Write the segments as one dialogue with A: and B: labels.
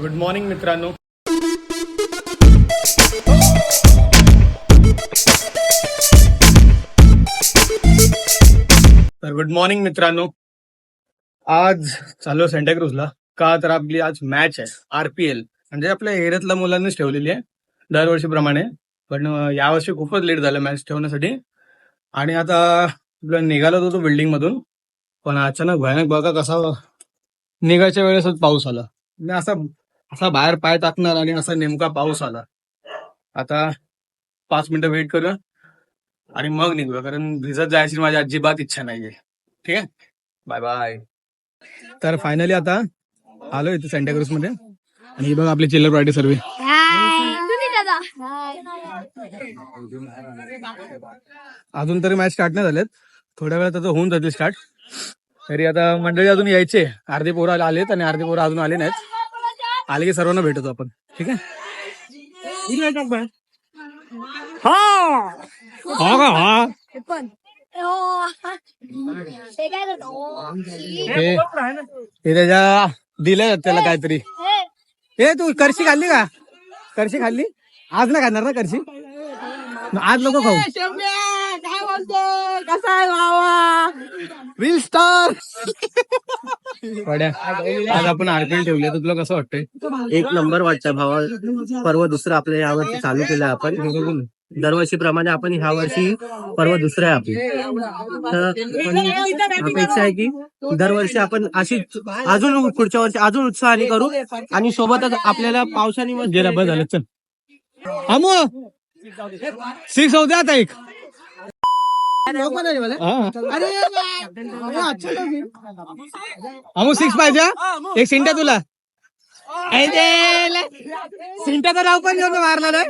A: Good morning मित्रांनो. आज चाललो सेंटाक्रूजला. का तर आपली आज मॅच आहे RPL, म्हणजे आपल्या एरियातल्या मुलांनीच ठेवलेली आहे दरवर्षीप्रमाणे. पण यावर्षी खूपच लेट झालं मॅच ठेवण्यासाठी. आणि आता आपलं निघालो होतो बिल्डिंग मधून, पण अचानक भयानक बघा कसा निघायच्या वेळेसच पाऊस आला. मी असा असा बाहेर पाय टाकणार आणि असा नेमका पाऊस आला. आता 5 मिनिटं वेट करूया आणि मग निघूया, कारण भिजत जायची माझी अजिबात इच्छा नाहीये. ठीक आहे, बाय बाय. तर फायनली आता आलो इथे सेंटाक्रूज मध्ये, आणि ही बघा आपली चिल्लर पार्टी सर्व. अजून तरी मॅच स्टार्ट नाही झालेत, थोड्या वेळात आता होऊन जातील स्टार्ट. तरी आता मंडळी अजून यायचे, अर्धे पोरं आलेत आणि अर्धे पोरं अजून आले नाहीत. आले की सर्वांना भेटतो आपण. ठीक आहे. हे त्याच्या दिलंय त्याला काहीतरी. हे तू करशी खाल्ली का? करशी खाल्ली? आज नाही खाणार ना करशी? आज नको खाऊ. कसा आहे बाबा रील स्टार? आज आपण RPL ठेवले, तर तुला कसं वाटतंय?
B: एक नंबर वाटतं भावा. पर्व दुसरं आपल्या यावर्षी चालू केलं आपण. दरवर्षीप्रमाणे आपण ह्या वर्षी पर्व दुसरं आहे आपली. तर अपेक्षा आहे की दरवर्षी आपण अशी अजून पुढच्या वर्षी अजून उत्साहाने करू, आणि सोबतच आपल्याला पावसाने
A: गेला बस झालं. चल अमो 6 होते आता एक. अमो 6 पाहिजे. एक सिंटा तुला. सिंटाचं नाव पण घेऊन मारला नाही.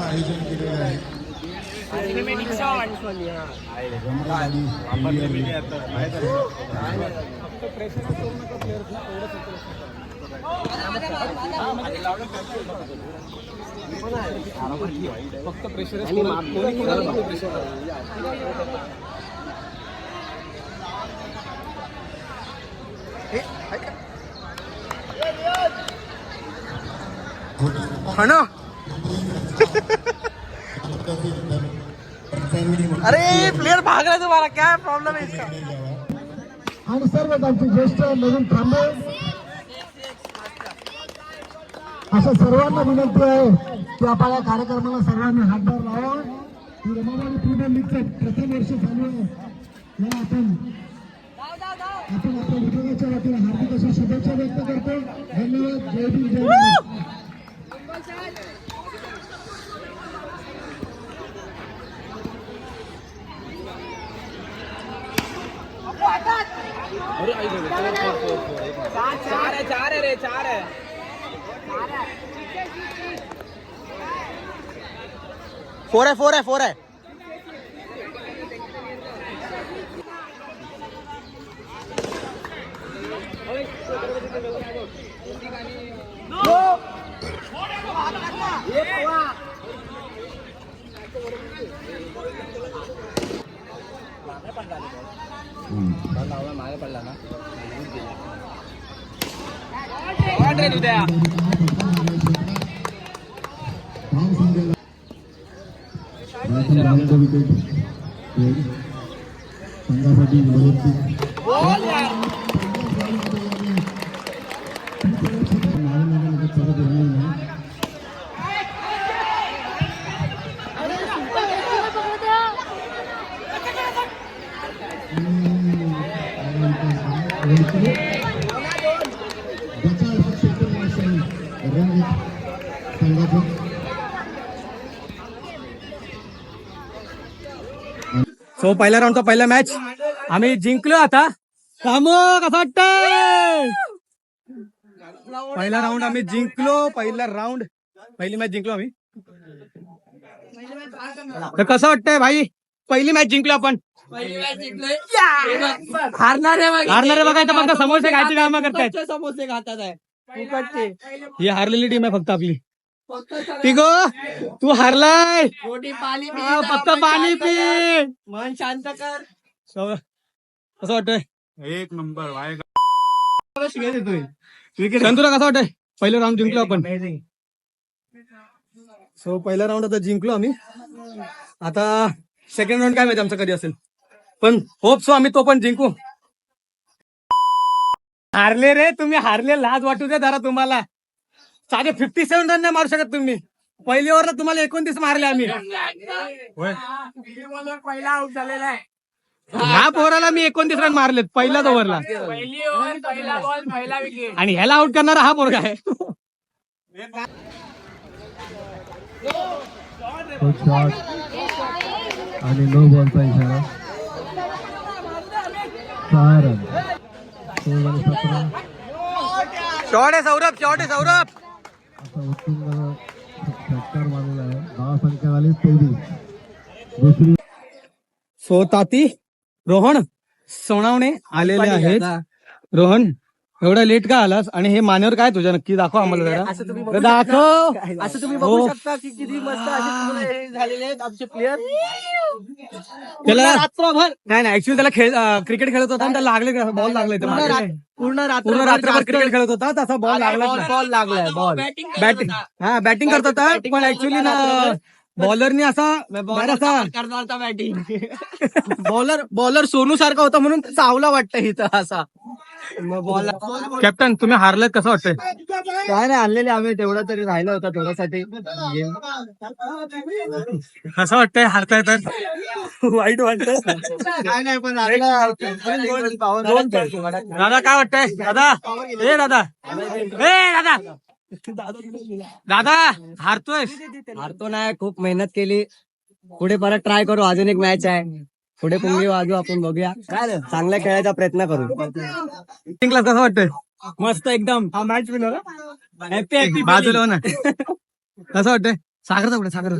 C: आयोजन केलेलं आहे.
A: फक्त प्रेशर ना. अरे प्लेयर भाग रहा है तुम्हारा, क्या प्रॉब्लम है इसका?
C: आणि सर्व आमचे ज्येष्ठ नवीन थांबे, अशा सर्वांना विनंती आहे की आपल्या कार्यक्रमाला सर्वांनी हातभार लावा. ही रमाबाई प्रीमियर लीगचं प्रथम वर्ष चालू आहे. या आपण आपल्या विभागाच्या वतीने हार्दिक अशा शुभेच्छा व्यक्त करतो. धन्यवाद. जय भीम, जय महाराष्ट्र.
A: चार है रे, 4 है. 4 है. मागे पडला ना.
C: संघासाठी
A: सो तो पहिला राऊंडचा पहिला मॅच आम्ही जिंकलो. आता कामो कसं वाटतंय? पहिला राऊंड आम्ही जिंकलो. पहिली मॅच जिंकलो आम्ही. तर कसं वाटतंय भाई? पहिली मॅच जिंकलो आपण. हारणारे बघायचं फक्त समोसे खायची कामं करतायत.
B: समोसे खातात आहे.
A: ही हारलेली टीम आहे फक्त आपली. पिगो तू हारलाय. फक्त पाणी पी.
B: मन शांत कर.
A: कसं वाटतंय?
D: एक नंबर
A: तुला कसं वाटतंय? पहिलं राऊंड जिंकलो आपण. सो पहिला राऊंड आता जिंकलो आम्ही. आता सेकंड राऊंड काय माहिती आमचं कधी असेल, पण होप सो आम्ही तो पण जिंकू. हारले रे तुम्ही, हारले. लाज वाटू दे जरा तुम्हाला. साधे 57 रन नाही मारू शकत तुम्ही. पहिली ओव्हरला तुम्हाला 29 मारले आम्ही.
B: पहिला आउट झालेला आहे.
A: ह्या पोराला मी 29 रन मारलेत पहिल्याच ओव्हरला.
B: पहिली ओव्हर पहिला बॉल पहिला विकेट.
A: आणि ह्याला आउट करणारा हा पोरगा आहे.
C: शॉट आणि नो बॉलचा इशारा. 6 रन. 16 आणि 17
A: शॉट आहे सौरभ, शॉट आहे सौरभ.
C: असा उत्तुंग षटकार मारलेला आहे. धावसंख्या झाली 23. दुसरी
A: सो ताती रोहन सोनावणे आलेले आहेत. रोहन एवढा लेट का आलास? आणि हे मानेवर काय तुझ्या नक्की दाखव आम्हाला जरा.
B: असं तुम्ही
A: दाखव.
B: असं तुम्ही
A: हो.
B: बघू शकता की किती मस्त असे तुम्हाला हे झालेले आहेत आमचे प्लेयर.
A: त्याला
B: रात्रभर
A: नाही ऍक्च्युली त्याला क्रिकेट खेळत होता आणि त्याला लागले बॉल लागले.
B: पूर्ण
A: पूर्ण रात्रभर क्रिकेट खेळत होता तसा बॉल लागला.
B: बॉल लागलाय. बॉल
A: बॅटिंग बॅटिंग करत होता पण ऍक्च्युली ना बॉलरनी असा
B: बॅटिंग बॉलर सोनू सारखा होता म्हणून चावला वाटतं इथं असा.
A: कॅप्टन तुम्ही हारलेत, कसं वाटतंय?
B: काय नाही आणलेले आम्ही, तेवढा तरी राहिला होता थोड्यासाठी.
A: कसं वाटतंय हारताय तर? वाईट वाटतंय.
B: काय नाही पण
A: दादा काय वाटतंय? दादा ए दादा दादा हारतोय?
B: हारतो नाही, खूप मेहनत केली. पुढे परत ट्राय करू. अजून एक मॅच आहे, पुढे पुंगी वाजू, आपण बघूया. काय चांगल्या खेळायचा प्रयत्न करू.
A: जिंकला कसं वाटतंय?
B: मस्त एकदम. हा मॅच विनर हॅपी
A: बाजूला हो ना. कसं वाटतंय? सागर पुढे सागर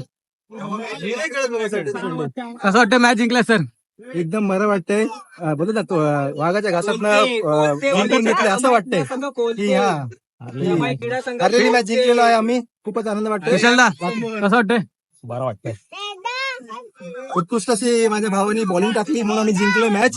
A: कसं वाटतंय मॅच जिंकला सर?
D: एकदम बरं वाटतंय. बोलत वाघाच्या घासात जिंकून घेतले असं वाटतंय की हा हरलेली मॅच जिंकलेलो आहे आम्ही. खूपच आनंद वाटतोय.
A: विशालदा कसं वाटतंय?
D: बरं वाटतंय. उत्कृष्ट अशी माझ्या भावानी बॉलिंग टाकली म्हणून आम्ही जिंकलो मॅच.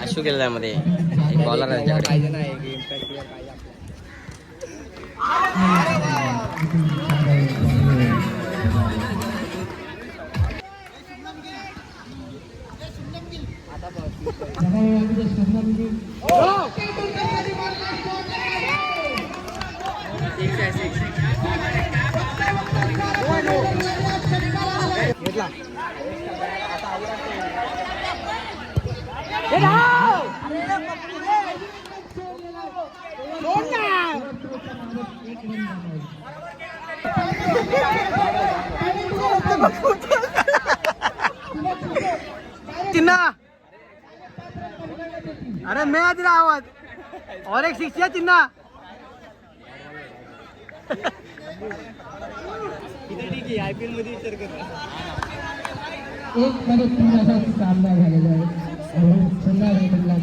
E: अशू गेला मध्ये बॉलर
A: चिन्ना. अरे मैं दिला आवाज और एक शिष्य चिन्ना.
B: आयपीएल मध्ये विचार कर.
C: एक मध्ये 3 असा सामना झालेला आहे. पुन्हा भेटला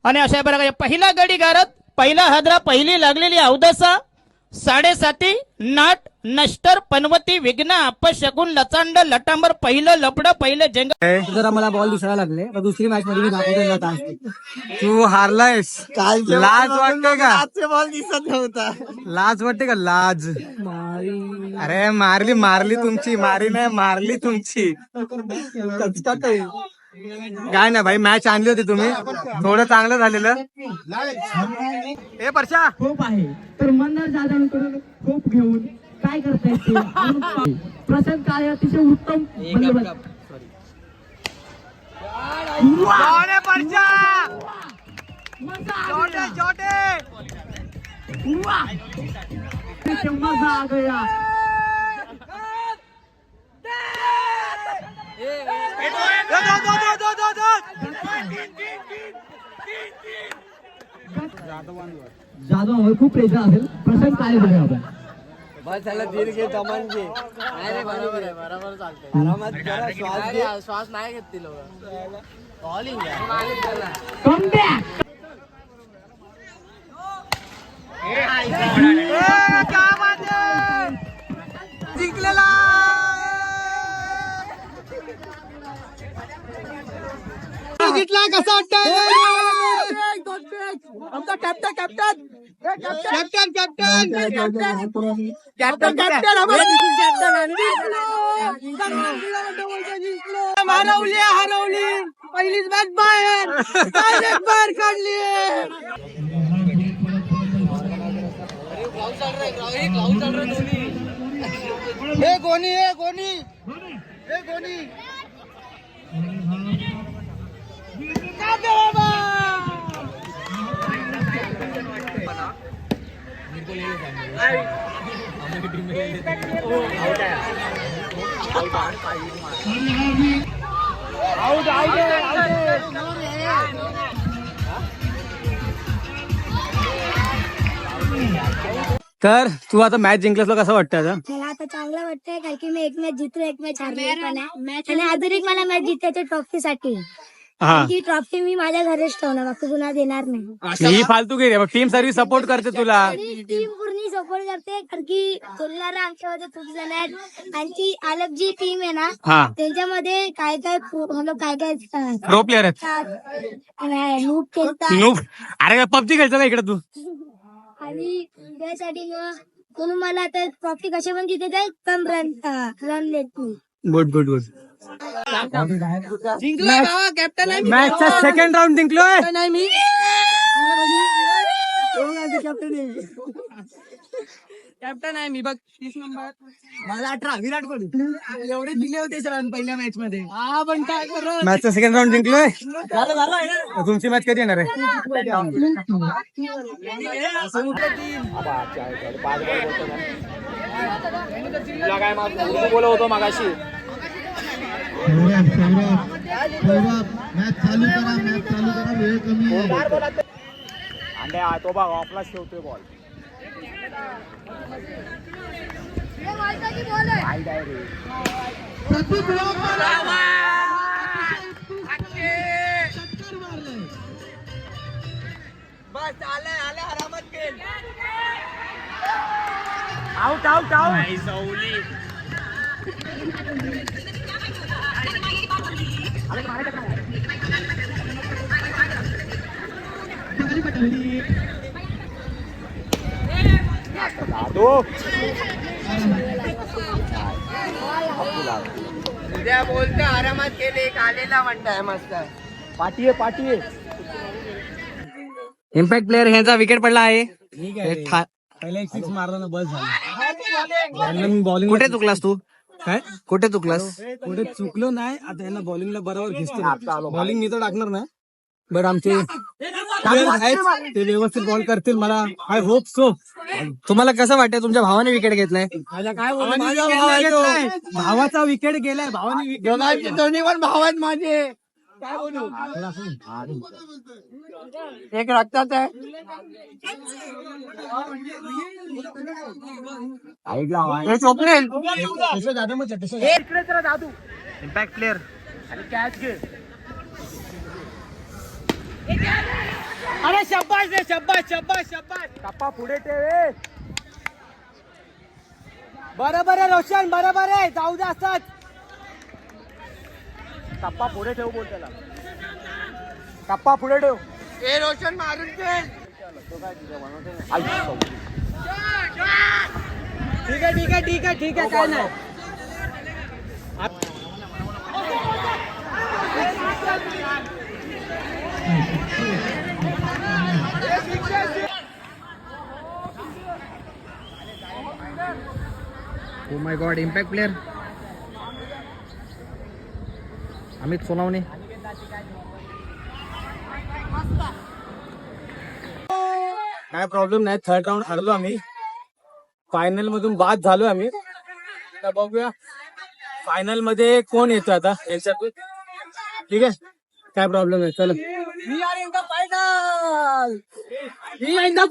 F: आणि अशा प्रकारे पहिला गडी गारत, पहिला हादरा, पहिली लागलेली अवदसा, 7.5 नाट नष्टर पनवती विघ्न अपशगुन लचांड लटांबर, पहिलं लपड, पहिलं जंग.
B: जरा मला बॉल दिसायला लागले, तर दुसरी मॅच मध्ये मी दाखवतो.
A: तू हारलायस. लाज वाटते का?
B: बॉल दिसत नव्हता.
A: लाज वाटते का? लाज. अरे मारली तुमची, मारी नाही मारली तुमची.
D: काय नाही भाई, मॅच आणली होती तुम्ही, थोडं चांगलं झालेलं. ए परशा,
C: खूप आहे तर मंदार दादांकडून खूप घेऊन काय करतायत ते प्रशांत काळे अतिशय उत्तम बल्लेबाज. मजा आ गया. जाधव खूप प्रेशर असेल. प्रशांत काळे बघा आपण.
B: बस त्याला धीर घे, दमन घे. नाही रे, बरोबर आहे, बरोबर चालतंय. आरामात जरा श्वास घे. श्वास नाही घेत ती लोक. Bowling
C: Come back.
D: जिंकलेला जिंकला. कसा वाटतंय आमचा captain? Captain captain captain captain हरवली हरवली, पहिलीच मॅच बाहेर, डायरेक्ट बाहेर काढली. हे गोनी, हे गोनी, हे गोनी. तर तू आता मॅच जिंकलास, कसं वाटतं आता?
G: मला आता चांगलं वाटतंय कारण की मी एक मॅच जिंकलो, एक मॅच हारले पण आहे. आणि अजून एक मला मॅच जिंकायची ट्रॉफीसाठी.
D: हा,
G: ती ट्रॉफी मी माझ्या घरीच ठेवणार, बाकी पुन्हा देणार नाही.
D: ही फालतूगिरी आहे. टीम सर्व्हिस सपोर्ट करते तुला.
G: आणि टीम पूर्ण सपोर्ट करते कारण की तुलनाला आमच्यामध्ये खूप जण आहेत. आणि अलग जी टीम आहे ना,
D: हा,
G: त्यांच्यामध्ये काय काय
D: प्रो प्लेअर आहेत.
G: लूप खेळतात.
D: नूब. अरे पबजी खेळतो का इकडे तू?
G: आणि त्यासाठी म्हणून मला आता ट्रॉफी कशा पण जिथे जाईल कम रन देत नाही.
D: Good good good. मॅचचा सेकंड राऊंड जिंकलोय.
B: कॅप्टन आहे मी बघ, 30 नंबर. मला 18. विराट कोहली एवढे दिले होते रन पहिल्या मॅच मध्ये. हा पण काय करत.
D: मॅचचा सेकंड राऊंड जिंकलोय. तुमची मॅच कधी येणार आहे?
B: बोलत होतो मागाशी.
C: मॅच चालू करा, मॅच चालू करा, वेळ कमी आहे.
B: अंडे तो बघ ऑफला ठेवतोय बॉल.
C: प्रतीक लोक षटकार मारलाय.
B: बस आले आले, आरामात खेळ. Out out out. उद्या बोलतो आरामात केले, आलेला म्हणताय मस्त. पाठी आहे.
D: इम्पॅक्ट प्लेअर ह्याचा विकेट पडला आहे.
A: पहिला एक सिक्स मारला ना, बस झालं. बॉलिंग
D: कुठे चुकलास तू? काय कुठे चुकलास?
A: पुढे चुकलो नाही. आता यांना बॉलिंगला बरोबर घेतो. बॉलिंग मी तर टाकणार नाही, बट आमचे players आहेत, ते व्यवस्थित बॉल करतील. मला आय होप सो.
D: तुम्हाला कसं वाटतं तुमच्या भावाने विकेट घेतलाय?
A: भावाचा विकेट गेलाय. भावाने
B: दोन्ही पण भाव आहेत माझे. काय बोलू. एक रक्तात आहे. इकडे तर दादू
D: इम्पॅक्ट प्लेअर
B: आणि कॅच घे. अरे शब्बाश रे, शब्बाश शब्बाश शब्बाश. कप्पा पुढे ठेव. बरोबर आहे रोशन, बरोबर आहे. जाऊ दे असंच. कप्पा पुढे ठेव, बोल त्याला. कप्पा पुढे ठेव. ए रोशन मारून खेळ. ठीक आहे काय नाही. Oh my God, impact player Amit Sonawane.
A: काय प्रॉब्लेम नाही, थर्ड राऊंड हरलो आम्ही, फायनल मधून बाद झालो आम्ही. आता बघूया फायनल मध्ये कोण येतो आता याच्यातून. ठीक आहे, काय प्रॉब्लेम नाही. चला,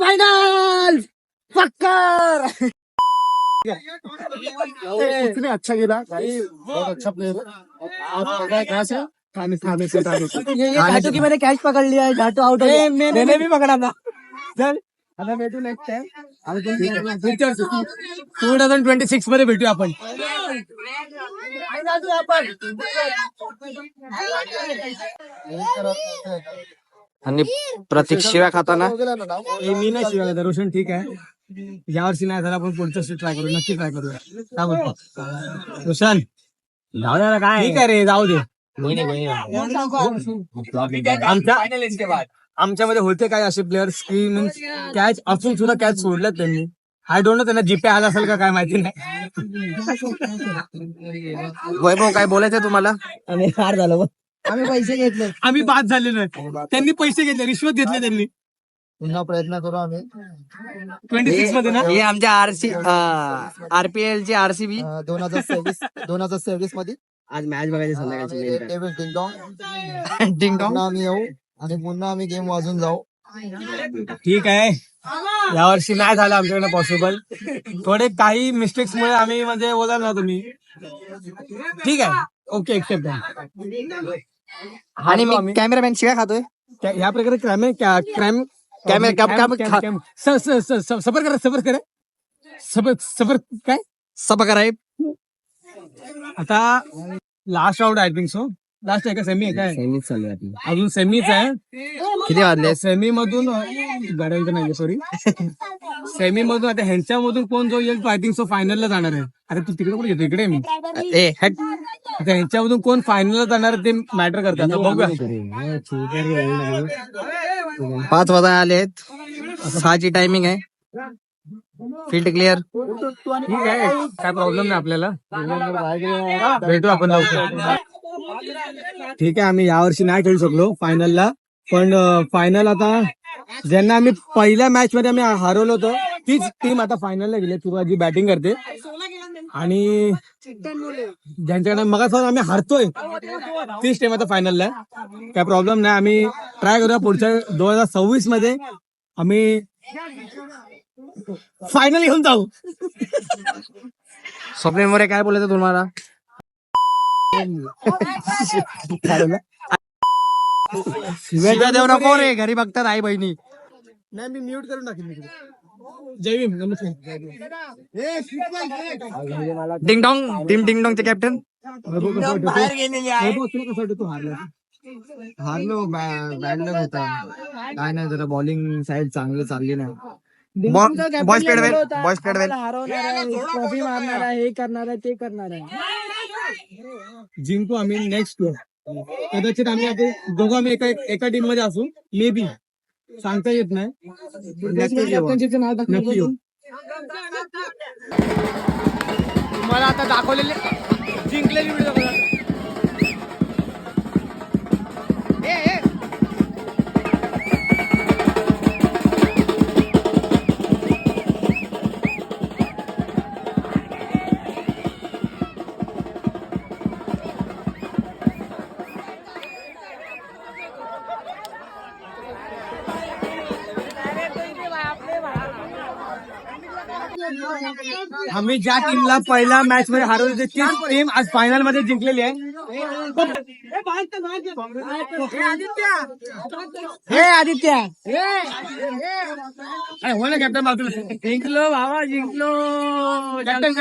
A: फायनल पक्कर.
C: उसने अच्छा खेला, बहुत अच्छा प्लेयर है. कहाँ से? थाने से.
B: घाटू की मैंने कैच पकड़ लिया है, घाटू आउट हो गया.
A: मैंने भी पकडा था. चल
C: आता भेटू नेक्स्ट टाइम.
A: 2026 मध्ये भेटूया आपण.
B: आणि प्रतीक शिव्या खाताना
A: मी नाही शिवाय रोशन. ठीक आहे, यावर्षी नाही झाला, आपण पुढच्या वर्षी ट्राय करू, नक्की ट्राय करूया. काय बोलतो रोशन?
B: जाऊ द्या काय.
A: ठीक आहे रे, जाऊ दे. आमच्यामध्ये होते काय असे प्लेयर्स की मीन्स कॅच असून सुद्धा कॅच सोडल्यात त्यांनी. आय डोंट नो त्यांना जीपे आला असेल का काय माहिती नाही.
B: वैभव काय बोलायचं तुम्हाला?
A: आणि हार झालं बघ.
C: आम्ही पैसे घेतले.
A: आम्ही बाद झाले नाही, त्यांनी पैसे घेतले, रिश्वत घेतले त्यांनी.
C: पुन्हा प्रयत्न करू आम्ही.
A: 26 मध्ये ना.
B: हे आमच्या आरपीएल ची आरसीबी
C: 2023 मध्ये
B: आज मॅच बघायची संध्याकाळची.
C: Table ting tong
B: ding dong.
C: पुन्हा आम्ही येऊ आणि पुन्हा आम्ही गेम वाजून जाऊ.
A: ठीक आहे, यावर्षी नाही झालं आमच्याकडे पॉसिबल. थोडे काही मिस्टेक्स मुळे आम्ही म्हणजे बोलाल ना तुम्ही. ठीक आहे, ओके, एक्सेप्ट आहे.
B: आणि मी कॅमेरामॅन शिव्या खातोय.
A: ह्या प्रकारे क्राईम सफर करा सफर काय
B: सब कराय.
A: आता last round I think so. Last आहे का सेमी आहे काय?
B: सेमीच चालू आहे.
A: अजून सेमीच आहे.
B: किती वाजले?
A: सेमी मधून गाड्यांचं नाही सॉरी, सेमी मधून आता ह्यांच्यामधून कोण जो येईल तो आय थिंक सो फायनलला जाणार आहे. अरे तू तिकडे कुठे येतो? इकडे मी.
B: ए हट.
A: आता ह्यांच्यामधून कोण फायनलला जाणार ते मॅटर करतात. आता बघूया.
B: 5 वाजता आलेत. 6ची टायमिंग आहे. Field clear.
A: ठीक आहे, काय प्रॉब्लेम नाही आपल्याला. भेटू आपण लवकर. ठीक आहे, आम्ही यावर्षी नाही खेळू शकलो फायनलला, पण फायनल आता ज्यांना आम्ही पहिल्या मॅच मध्ये आम्ही हरवलं होतं तीच टीम आता फायनलला गेली. तुला जी बॅटिंग करते आणि ज्यांच्याकडे मग आम्ही हरतोय तीच टीम आता फायनलला आहे. काय प्रॉब्लेम नाही, आम्ही ट्राय करूया पुढच्या 2026 मध्ये आम्ही फायनल घेऊन जाऊ.
B: स्वप्नील मोरे काय बोलायचं तुम्हाला? शिव्या देऊ नको रे, घरी बघतात आई बहिणी.
A: नाही, मी म्यूट करून टाकेन. जय भीम, नमस्कार.
B: Ding dong. डिंग डॉंगचे कॅप्टन.
D: हारलो, बॅड लक होता. काय नाही, जरा बॉलिंग साईड चांगलं चालली नाही.
B: Boys played well. Boys played well.
C: Trophy मारणार आहे, हे करणार आहे, ते करणार आहे.
A: जिंकू आम्ही नेक्स्ट कदाचित. आम्ही आता दोघं आम्ही एका टीम मध्ये असू, मे बी, सांगता येत नाही. नक्की येऊ. तुम्हाला आता दाखवलेले जिंकलेली व्हिडिओ बघा. आम्ही ज्या टीमला पहिल्या मॅच मध्ये हरवले होते तीच टीम आज फायनल मध्ये जिंकलेली आहे.
C: हे आदित्य,
A: हो ना कॅप्टन बाजूला.
C: जिंकलो भावा, जिंकलो.
A: कॅप्टन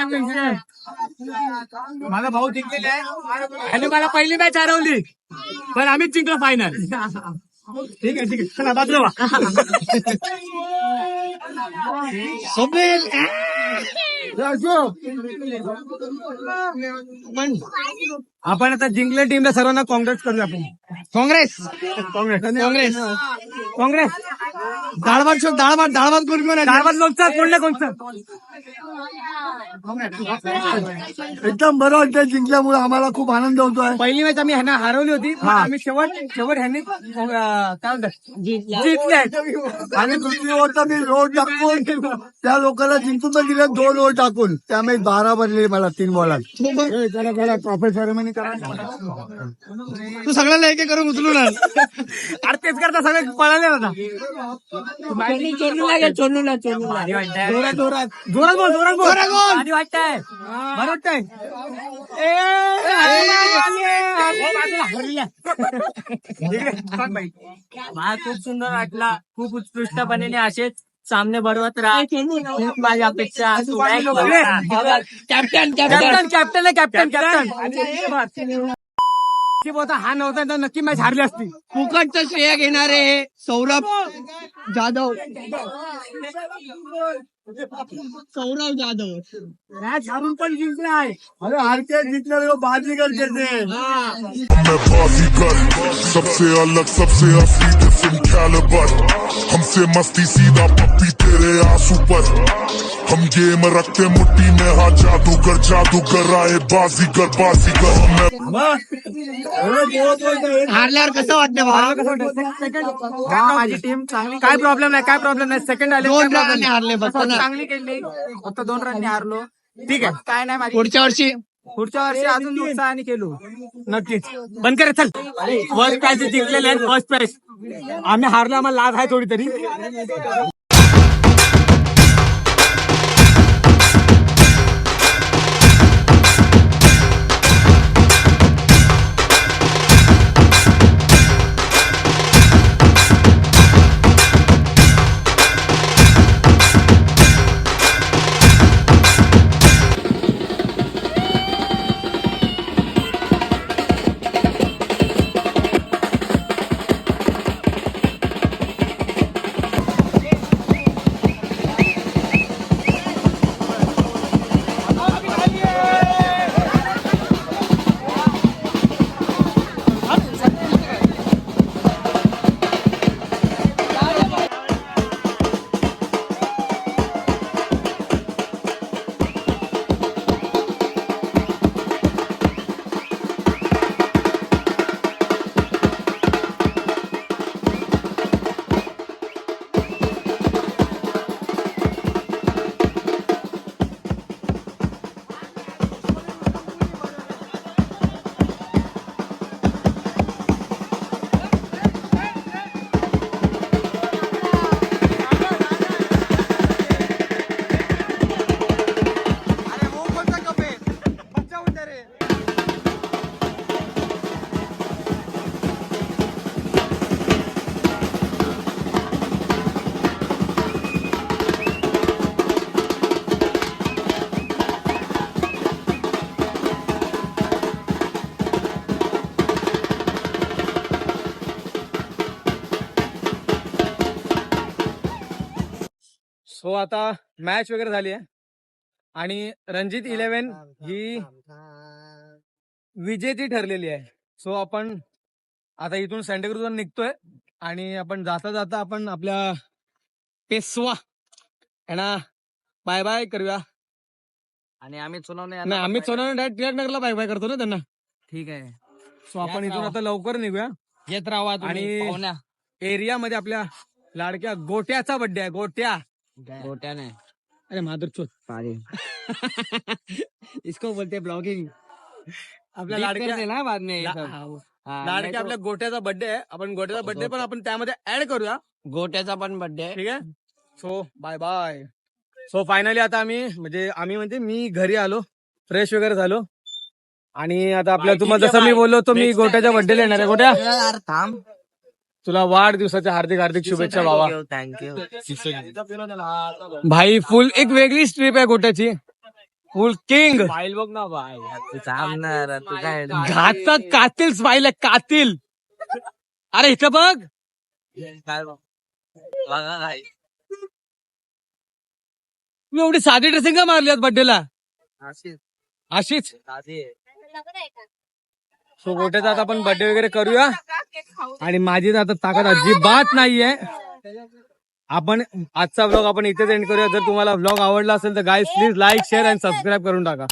A: माझा भाऊ जिंकलेला आहे आणि मला पहिली मॅच हरवली, पण आम्हीच जिंकलो फायनल. ठीक आहे, चला बाजूला व्हा. स्वप्नील आपण आता जिंकल्या टीमला सर्वांना काँग्रेस करूया आपण. काँग्रेस काँग्रेस काँग्रेस काँग्रेस डाळभात लोणचं कोणतं
C: एकदम बरं वाटतं जिंकल्यामुळे आम्हाला खूप आनंद होतोय.
A: पहिली मॅच आम्ही ह्यांना हरवली होती पण आम्ही शेवट ह्यांनी काय म्हणतात जिंकले
C: आणि दुसरी ओव्हर मी रोड टाकून त्या लोकांना जिंकून पण दिले 2 ओव्हर टाकून त्यामुळे 12 बनले मला 3 बॉलात. ट्रॉफी सेरेमनी करा.
A: तू सगळ्यांना एक एक करून उचलून आण. अरे तेच करता सगळे पळाले होता. जोरात बोल भारी वाटतंय
B: खूप सुंदर वाटला. खूप उत्कृष्टपणे असेच सामने बरोबर राहा. माझी अपेक्षा
A: कॅप्टन हा नव्हता तर नक्की मॅच हारली असती.
B: फुकटचं श्रेय घेणारे हे सौरभ जाधव.
A: मॅच हारून पण जिंकलाय.
C: अरे हारते जिंकले बाजीगर जैसे.
H: मैं बाजीगर सबसे अलग सबसे असली डिफरेंट कैलिबर हमसे मस्ती सीधा पप्पी तेरे आंसू पर हम गेम रखते मुट्ठी में हाँ जादूगर आए बाजीगर
B: हारल्यावर कसं वाटतं
A: माझी टीम चांगली काय प्रॉब्लेम नाही सेकंड आले
B: 2 रनांनी हारले बस.
A: चांगली केली फक्त 2 रनने हारलो. ठीक आहे काय नाही माझी
B: पुढच्या वर्षी
A: अजून उत्साहाने केलो. नक्कीच बंद करे चल. फर्स्ट प्राइज जिंकलेले आहेत. फर्स्ट प्राइज आम्ही हारलो आम्हाला लाज आहे थोडी तरी. सो आता मॅच वगैरे झाली आहे आणि रणजित 11 ही विजेती ठरलेली आहे. सो आपण आता इथून सँटाक्रूजवर निघतोय आणि आपण जाता जाता आपण आपल्या पेशवा यांना बाय बाय करूया.
E: आणि आम्ही चुनावणे
A: नाही आम्ही सोनाने डायरेक्ट टिळकनगरला बाय बाय करतो ना त्यांना.
E: ठीक आहे.
A: सो आपण इथून आता लवकर निघूया.
E: येत राहा
A: आणि एरियामध्ये आपल्या लाडक्या गोट्याचा बर्थडे आहे.
E: गोट्याने
A: अरे माधुरचोत इसको बोलते ब्लॉगिंग. आपल्या लाडक्या लाडक्या आपल्या गोट्याचा बर्थडे आहे. आपण गोट्याचा बर्थडे पण आपण त्यामध्ये ऍड करूया.
E: गोट्याचा पण बर्थडे.
A: ठीक आहे. So bye bye. So finally आता आम्ही मी घरी आलो, फ्रेश वगैरे झालो आणि आता आपल्या तुम्हाला जसं मी बोललो तो मी गोट्याच्या बर्थडेला येणार आहे. गोट्या
E: थांब.
A: तुला वाढदिवसाच्या हार्दिक हार्दिक शुभेच्छा बाबा.
E: थँक्यू.
A: भाई फुल एक वेगळीच ट्रिप आहे गोट्याची. फुल किंग
E: फाईल बघ ना बाय. थांबणार तू काय
A: घातक कातील स्माईल आहे कातील. अरे इथं बघ
E: काय बघा काय
D: तुम्ही एवढी साधी ड्रेसिंग का मारली आज बर्थडेला अशीच सो गोट्याचा आता आपण बर्थडे वगैरे करूया आणि माझी तर आता ताकद अजिबात नाहीये आपण आजचा व्लॉग आपण इथेच एंड करूया जर तुम्हाला व्लॉग आवडला असेल तर गाईज प्लीज लाईक शेअर आणि सबस्क्राईब करून टाका